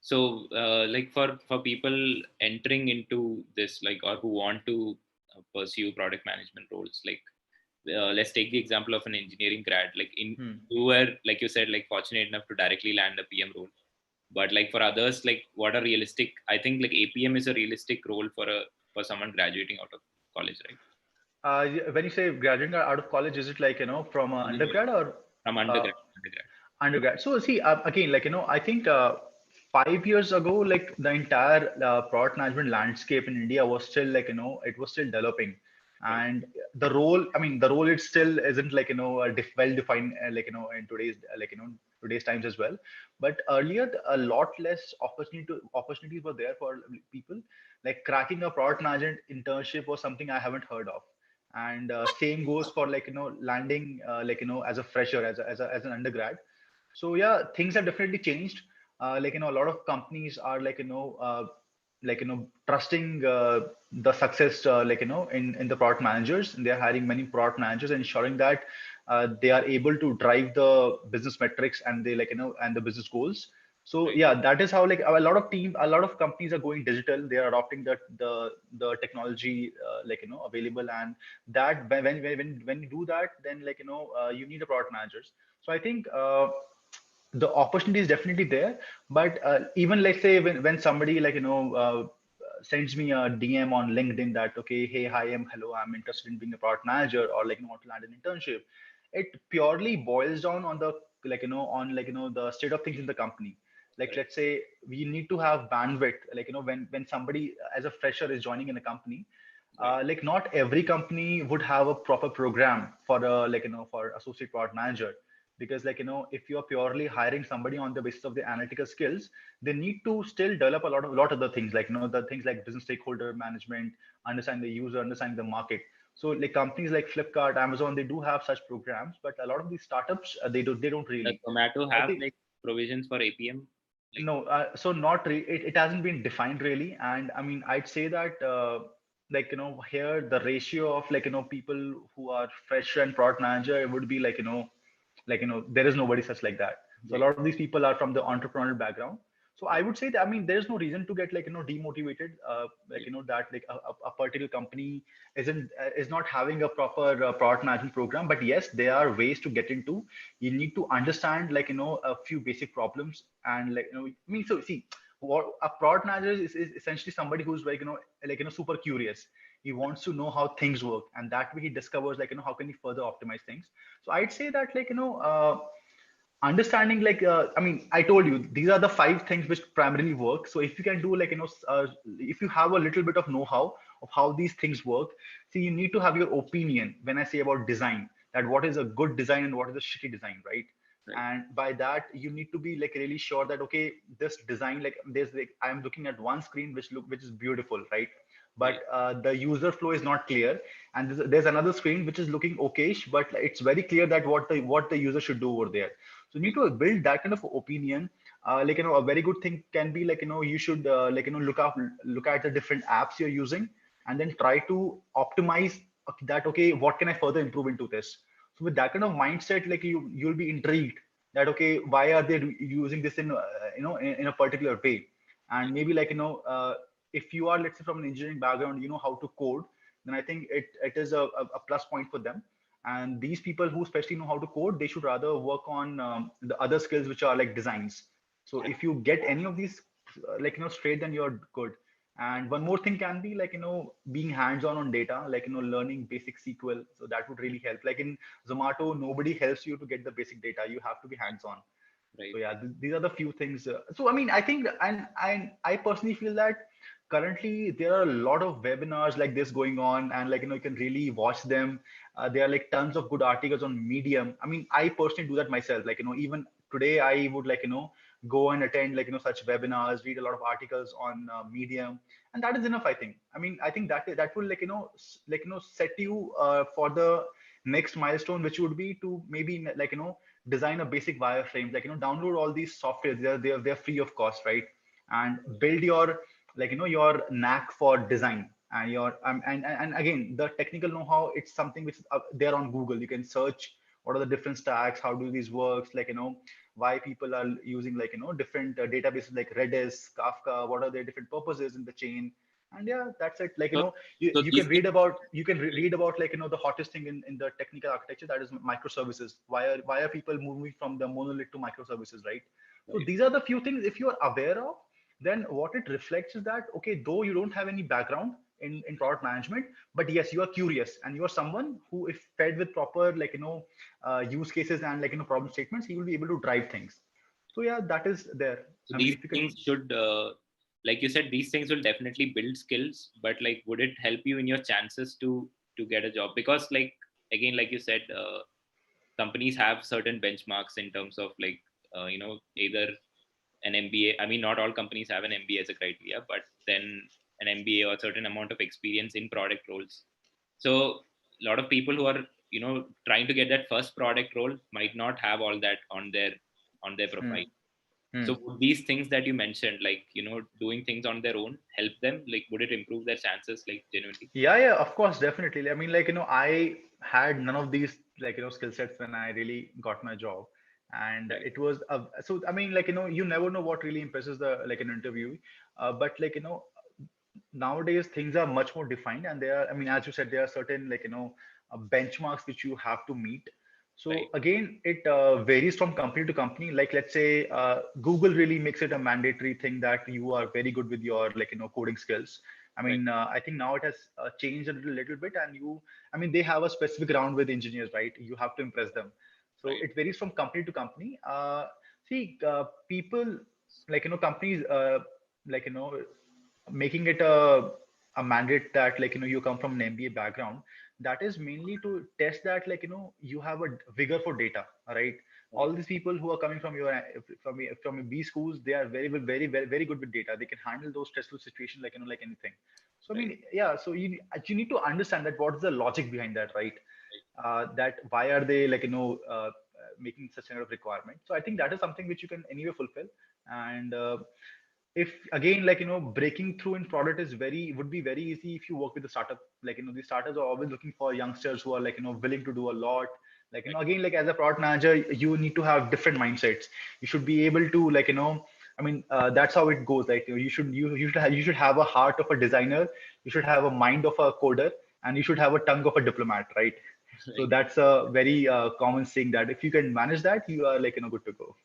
So like for people entering into this, like, or who want to pursue product management roles, like let's take the example of an engineering grad, like in Hmm. you were, like you said, like fortunate enough to directly land a PM role. But like for others, like what are realistic, I think like APM is a realistic role for someone graduating out of college, right? When you say graduating out of college, is it like, from Engineering, undergrad or from uh, undergrad. undergrad? So see, again, like, I think 5 years ago, like the entire product management landscape in India was still like, it was still developing. Right. And the role it still isn't like, well defined, like, in today's, like, today's times as well. But earlier, a lot less opportunities were there for people. Like cracking a product management internship was something I haven't heard of. And same goes for like, landing, like, as a fresher, as an undergrad. So yeah, things have definitely changed. Like, a lot of companies are like, like, trusting the success, like, in the product managers, and they're hiring many product managers, ensuring that they are able to drive the business metrics and they, like, and the business goals. So Right. yeah, that is how, like, a lot of companies are going digital. They are adopting the technology, like, available. And that when you do that, then, like, you need a product managers. So I think the opportunity is definitely there. But even, let's say, when somebody, like, sends me a DM on LinkedIn that, okay, hey, hi, hello, I'm interested in being a product manager, or like, want to land an internship, it purely boils down on the, like, on, like, the state of things in the company. Like, Right. let's say we need to have bandwidth, like, when somebody as a fresher is joining in a company, Right. like not every company would have a proper program for a, like, for associate product manager. Because, like, if you're purely hiring somebody on the basis of the analytical skills, they need to still develop a lot of the things, like, the things like business stakeholder management, understand the user, understand the market. So like companies like Flipkart, Amazon, they do have such programs, but a lot of these startups, they don't Does really. Zomato I have think like provisions for APM? Like, no, so not it hasn't been defined really. And I mean, I'd say that like, here the ratio of, like, people who are fresh and product manager, it would be like, like, there is nobody such like that. So a right. lot of these people are from the entrepreneurial background. So I would say that, I mean, there's no reason to get, like, demotivated, like, Right. that, like, a particular company is not having a proper product management program. But yes, there are ways to get into. You need to understand, like, a few basic problems. And, like, I mean, so see, what a product manager is essentially somebody who's like, like, super curious. He wants to know how things work, and that way he discovers, like, how can he further optimize things. So I'd say that, like, understanding, like, I mean, I told you these are the five things which primarily work. So if you can do, like, if you have a little bit of know-how of how these things work. See, you need to have your opinion when I say about design, that what is a good design and what is a shitty design, right? Right. And by that, you need to be, like, really sure that, okay, this design, like, there's, like, I'm looking at one screen which is beautiful, right? Right. But the user flow is not clear. And there's another screen which is looking okayish, but it's very clear that what the user should do over there. So you need Right. to build that kind of opinion. Like, a very good thing can be, like, you should, like, look at the different apps you're using, and then try to optimize that. Okay, what can I further improve into this? So with that kind of mindset, like, you'll be intrigued that, okay, why are they using this in, in a particular way? And maybe, like, if you are, let's say, from an engineering background, you know how to code, then I think it is a plus point for them. And these people who especially know how to code, they should rather work on the other skills which are like designs. So Yeah. if you get any of these, like, straight, then you're good. And one more thing can be, like, being hands-on on data, like, learning basic SQL. So that would really help. Like in Zomato, nobody helps you to get the basic data. You have to be hands-on. So Right. yeah, these are the few things. So I mean, I think, and I personally feel that currently there are a lot of webinars like this going on, and, like, you can really watch them. There are, like, tons of good articles on Medium. I mean, I personally do that myself. Like, even today, I would, like, go and attend, like, such webinars, read a lot of articles on Medium, and that is enough. I think. I mean, I think that will, like, like, set you for the next milestone, which would be to maybe, like, design a basic wireframe, like, download all these software. They're free of cost, right? And build your, like, your knack for design. And your and again, the technical know-how, it's something which is there on Google. You can search what are the different stacks, how do these works, like, why people are using like different databases like Redis, Kafka, what are their different purposes in the chain. And yeah, that's it. Like So, you, so you these can things, read about read about like the hottest thing in the technical architecture, that is microservices. Why are people moving from the monolith to microservices, right? So right? these are the few things if you are aware of, then what it reflects is that okay, though you don't have any background in product management, but yes, you are curious and you are someone who, if fed with proper use cases and problem statements, he will be able to drive things. So yeah, that is there. So I mean, these if you can. things should, like you said, these things will definitely build skills. But like, would it help you in your chances to get a job? Because like again, like you said, companies have certain benchmarks in terms of like either an MBA. I mean, not all companies have an MBA as a criteria, but then an MBA or a certain amount of experience in product roles. So a lot of people who are trying to get that first product role might not have all that on their Hmm, profile. hmm. So would these things that you mentioned, like doing things on their own, help them? Like, would it improve their chances, like genuinely? Yeah, yeah, of course, definitely. I mean, I had none of these skill sets when I really got my job, and Right, it was so. I mean, you never know what really impresses the an interview, but nowadays things are much more defined, and there are, I mean, as you said, there are certain benchmarks which you have to meet. So right, again, it varies from company to company. Like let's say Google really makes it a mandatory thing that you are very good with your coding skills. I right, mean, I think now it has changed a little bit, and I mean, they have a specific round with engineers, right? You have to impress them. So right, it varies from company to company. See, people companies like making it a mandate that you come from an MBA background, that is mainly to test that you have a vigor for data, right? right, All these people who are coming from from B schools, they are very good with data. They can handle those stressful situations like anything. So I right, mean, yeah, so you need to understand that what is the logic behind that, right? That why are they making such kind of requirement. So I think that is something which you can anyway fulfill. And if again breaking through in product is very would be very easy if you work with the startup. The startups are always looking for youngsters who are willing to do a lot. right, Again, as a product manager, you need to have different mindsets. You should be able to I mean, that's how it goes. Like you should have a heart of a designer, you should have a mind of a coder, and you should have a tongue of a diplomat, right? So right. that's a very common thing that if you can manage that, you are good to go.